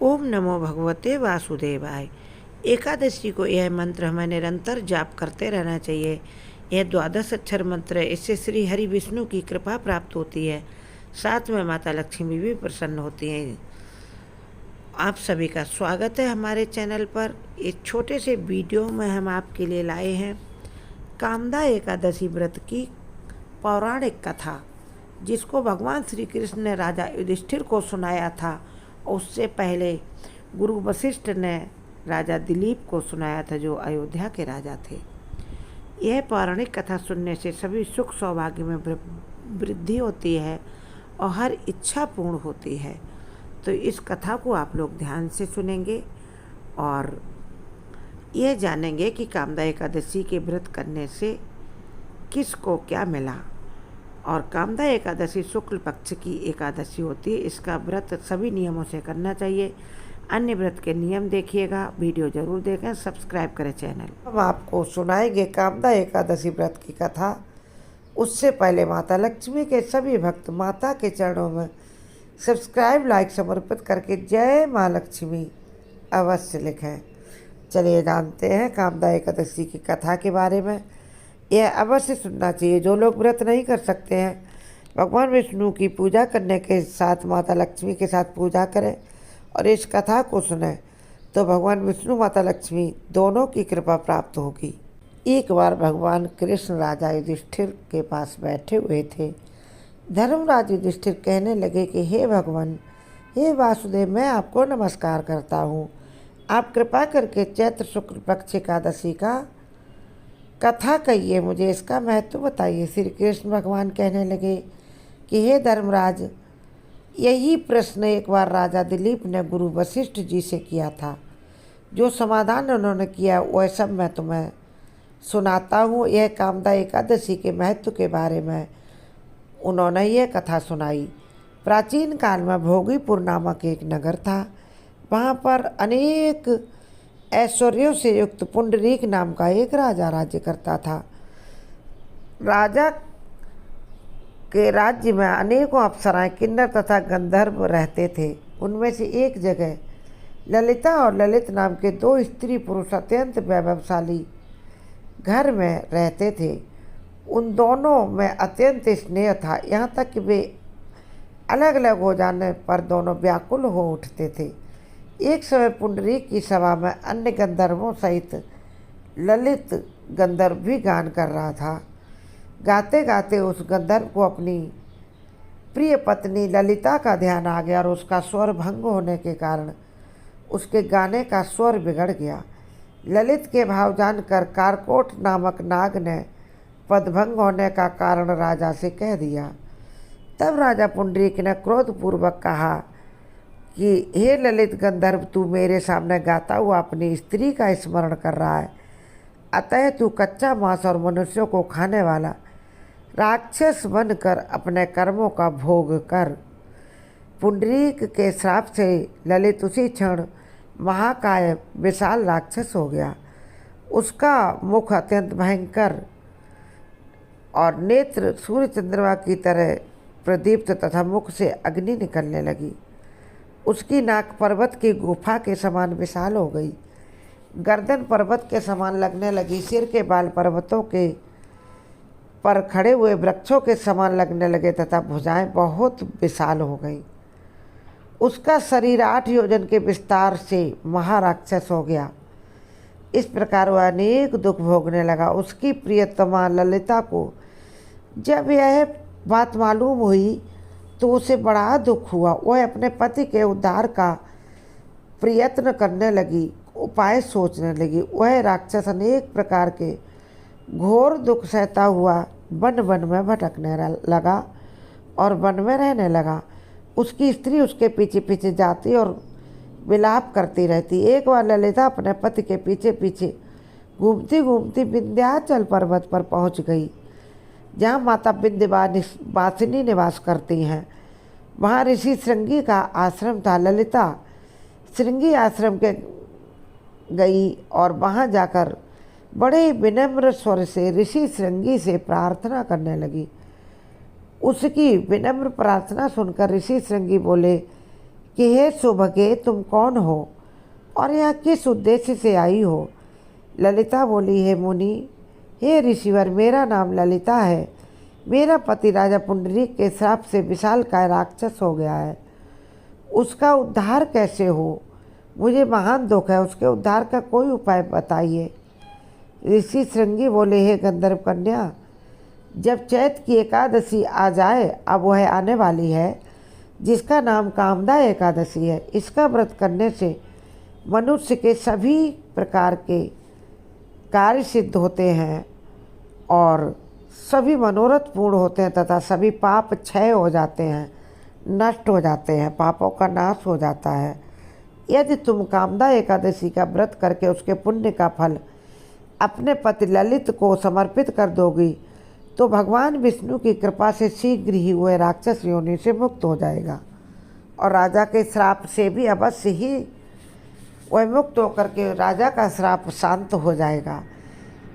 ओम नमो भगवते वासुदेवाय। एकादशी को यह मंत्र हमें निरंतर जाप करते रहना चाहिए। यह द्वादश अक्षर मंत्र है। इससे श्री हरि विष्णु की कृपा प्राप्त होती है। साथ में माता लक्ष्मी भी प्रसन्न होती हैं। आप सभी का स्वागत है हमारे चैनल पर। एक छोटे से वीडियो में हम आपके लिए लाए हैं कामदा एकादशी व्रत की पौराणिक कथा, जिसको भगवान श्री कृष्ण ने राजा युधिष्ठिर को सुनाया था। उससे पहले गुरु वशिष्ठ ने राजा दिलीप को सुनाया था, जो अयोध्या के राजा थे। यह पौराणिक कथा सुनने से सभी सुख सौभाग्य में वृद्धि होती है और हर इच्छा पूर्ण होती है। तो इस कथा को आप लोग ध्यान से सुनेंगे और यह जानेंगे कि कामदा एकादशी के व्रत करने से किसको क्या मिला। और कामदा एकादशी शुक्ल पक्ष की एकादशी होती है। इसका व्रत सभी नियमों से करना चाहिए। अन्य व्रत के नियम देखिएगा, वीडियो जरूर देखें, सब्सक्राइब करें चैनल। हम आपको सुनाएंगे कामदा एकादशी व्रत की कथा। उससे पहले माता लक्ष्मी के सभी भक्त माता के चरणों में सब्सक्राइब लाइक समर्पित करके जय माँ लक्ष्मी अवश्य लिखें। चलिए जानते हैं कामदा एकादशी की कथा के बारे में। यह अवश्य सुनना चाहिए। जो लोग व्रत नहीं कर सकते हैं, भगवान विष्णु की पूजा करने के साथ माता लक्ष्मी के साथ पूजा करें और इस कथा को सुने तो भगवान विष्णु माता लक्ष्मी दोनों की कृपा प्राप्त होगी। एक बार भगवान कृष्ण राजा युधिष्ठिर के पास बैठे हुए थे। धर्मराज युधिष्ठिर कहने लगे कि हे भगवान, हे वासुदेव, मैं आपको नमस्कार करता हूँ। आप कृपा करके चैत्र शुक्ल पक्ष एकादशी का कथा कहिए, मुझे इसका महत्व बताइए। श्री कृष्ण भगवान कहने लगे कि हे धर्मराज, यही प्रश्न एक बार राजा दिलीप ने गुरु वशिष्ठ जी से किया था। जो समाधान उन्होंने किया वह सब मैं तुम्हें सुनाता हूँ। यह कामदा एकादशी के महत्व के बारे में उन्होंने यह कथा सुनाई। प्राचीन काल में भोगीपुर नामक एक नगर था। वहाँ पर अनेक ऐश्वर्यों से युक्त पुंडरीक नाम का एक राजा राज्य करता था। राजा के राज्य में अनेकों अप्सराएं, किन्नर तथा गंधर्व रहते थे। उनमें से एक जगह ललिता और ललित नाम के दो स्त्री पुरुष अत्यंत वैभवशाली घर में रहते थे। उन दोनों में अत्यंत स्नेह था, यहाँ तक कि वे अलग अलग हो जाने पर दोनों व्याकुल हो उठते थे। एक समय पुंडरीक की सभा में अन्य गंधर्वों सहित ललित गंधर्व भी गान कर रहा था। गाते गाते उस गंधर्व को अपनी प्रिय पत्नी ललिता का ध्यान आ गया और उसका स्वर भंग होने के कारण उसके गाने का स्वर बिगड़ गया। ललित के भाव जानकर कारकोट नामक नाग ने पदभंग होने का कारण राजा से कह दिया। तब राजा पुंडरीक ने क्रोधपूर्वक कहा कि हे ललित गंधर्व, तू मेरे सामने गाता हुआ अपनी स्त्री का स्मरण कर रहा है। अतः तू कच्चा मांस और मनुष्यों को खाने वाला राक्षस बनकर अपने कर्मों का भोग कर। पुंडरीक के श्राप से ललित उसी क्षण महाकाय विशाल राक्षस हो गया। उसका मुख अत्यंत भयंकर और नेत्र सूर्य चंद्रमा की तरह प्रदीप्त तथा मुख से अग्नि निकलने लगी। उसकी नाक पर्वत की गुफा के समान विशाल हो गई। गर्दन पर्वत के समान लगने लगी। सिर के बाल पर्वतों के पर खड़े हुए वृक्षों के समान लगने लगे तथा भुजाएं बहुत विशाल हो गई। उसका शरीर 8 योजन के विस्तार से महाराक्षस हो गया। इस प्रकार वह अनेक दुख भोगने लगा। उसकी प्रियतमा ललिता को जब यह बात मालूम हुई तो उसे बड़ा दुख हुआ। वह अपने पति के उद्धार का प्रयत्न करने लगी, उपाय सोचने लगी। वह राक्षस अनेक प्रकार के घोर दुख सहता हुआ वन वन में भटकने लगा और वन में रहने लगा। उसकी स्त्री उसके पीछे पीछे जाती और विलाप करती रहती। एक बार ललिता अपने पति के पीछे पीछे घूमती घूमती विंध्याचल पर्वत पर पहुंच गई, जहाँ माता विंध्यवासिनी निवास करती हैं। वहाँ ऋषि श्रृंगी का आश्रम था। ललिता श्रृंगी आश्रम के गई और वहाँ जाकर बड़े विनम्र स्वर से ऋषि श्रृंगी से प्रार्थना करने लगी। उसकी विनम्र प्रार्थना सुनकर ऋषि श्रृंगी बोले कि हे सुभगे तुम कौन हो और यहाँ किस उद्देश्य से आई हो। ललिता बोली, हे मुनि, हे ऋषिवर, मेरा नाम ललिता है। मेरा पति राजा पुंडरीक के श्राप से विशालकाय राक्षस हो गया है। उसका उद्धार कैसे हो? मुझे महान दुख है, उसके उद्धार का कोई उपाय बताइए। ऋषि श्रृंगी बोले, हे गंधर्व कन्या, जब चैत की एकादशी आ जाए, अब वह आने वाली है, जिसका नाम कामदा एकादशी है। इसका व्रत करने से मनुष्य के सभी प्रकार के कार्य सिद्ध होते हैं और सभी मनोरथ पूर्ण होते हैं तथा सभी पाप क्षय हो जाते हैं, नष्ट हो जाते हैं, पापों का नाश हो जाता है। यदि तुम कामदा एकादशी का व्रत करके उसके पुण्य का फल अपने पति ललित को समर्पित कर दोगी तो भगवान विष्णु की कृपा से शीघ्र ही वह राक्षस योनि से मुक्त हो जाएगा और राजा के श्राप से भी अवश्य ही वह मुक्त होकर के राजा का श्राप शांत हो जाएगा।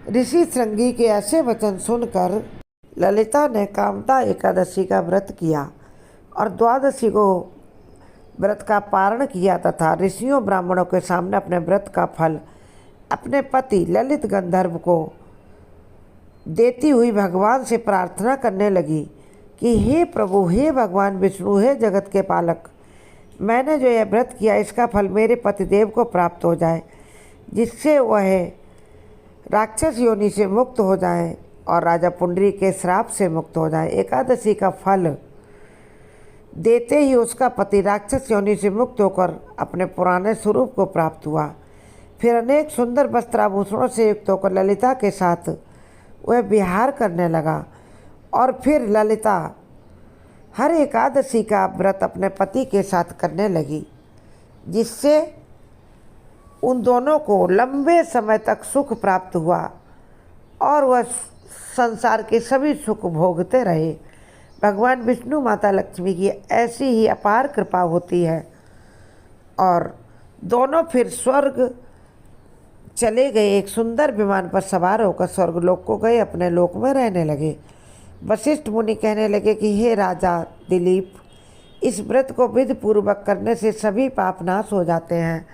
ऋषि श्रृंगी के ऐसे वचन सुनकर ललिता ने कामदा एकादशी का व्रत किया और द्वादशी को व्रत का पारण किया तथा ऋषियों ब्राह्मणों के सामने अपने व्रत का फल अपने पति ललित गंधर्व को देती हुई भगवान से प्रार्थना करने लगी कि हे प्रभु, हे भगवान विष्णु, हे जगत के पालक, मैंने जो यह व्रत किया इसका फल मेरे पतिदेव को प्राप्त हो जाए, जिससे वह राक्षस योनि से मुक्त हो जाए और राजा पुंडरीक के श्राप से मुक्त हो जाए। एकादशी का फल देते ही उसका पति राक्षस योनि से मुक्त होकर अपने पुराने स्वरूप को प्राप्त हुआ। फिर अनेक सुंदर वस्त्राभूषणों से युक्त होकर ललिता के साथ वह विहार करने लगा और फिर ललिता हर एकादशी का व्रत अपने पति के साथ करने लगी, जिससे उन दोनों को लंबे समय तक सुख प्राप्त हुआ और वह संसार के सभी सुख भोगते रहे। भगवान विष्णु माता लक्ष्मी की ऐसी ही अपार कृपा होती है और दोनों फिर स्वर्ग चले गए। एक सुंदर विमान पर सवार होकर स्वर्गलोक को गए, अपने लोक में रहने लगे। वशिष्ठ मुनि कहने लगे कि हे राजा दिलीप, इस व्रत को विधि पूर्वक करने से सभी पाप नाश हो जाते हैं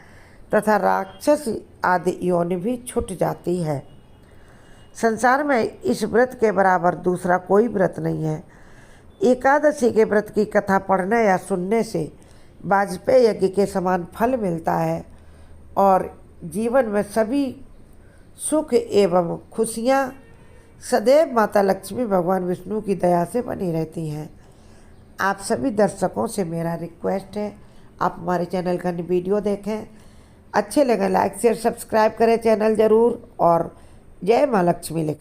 तथा राक्षस आदि योनि भी छूट जाती है। संसार में इस व्रत के बराबर दूसरा कोई व्रत नहीं है। एकादशी के व्रत की कथा पढ़ने या सुनने से वाजपेयी यज्ञ के समान फल मिलता है और जीवन में सभी सुख एवं खुशियाँ सदैव माता लक्ष्मी भगवान विष्णु की दया से बनी रहती हैं। आप सभी दर्शकों से मेरा रिक्वेस्ट है, आप हमारे चैनल का वीडियो देखें, अच्छे लगे लाइक शेयर सब्सक्राइब करें चैनल ज़रूर और जय माँ लक्ष्मी लिखें।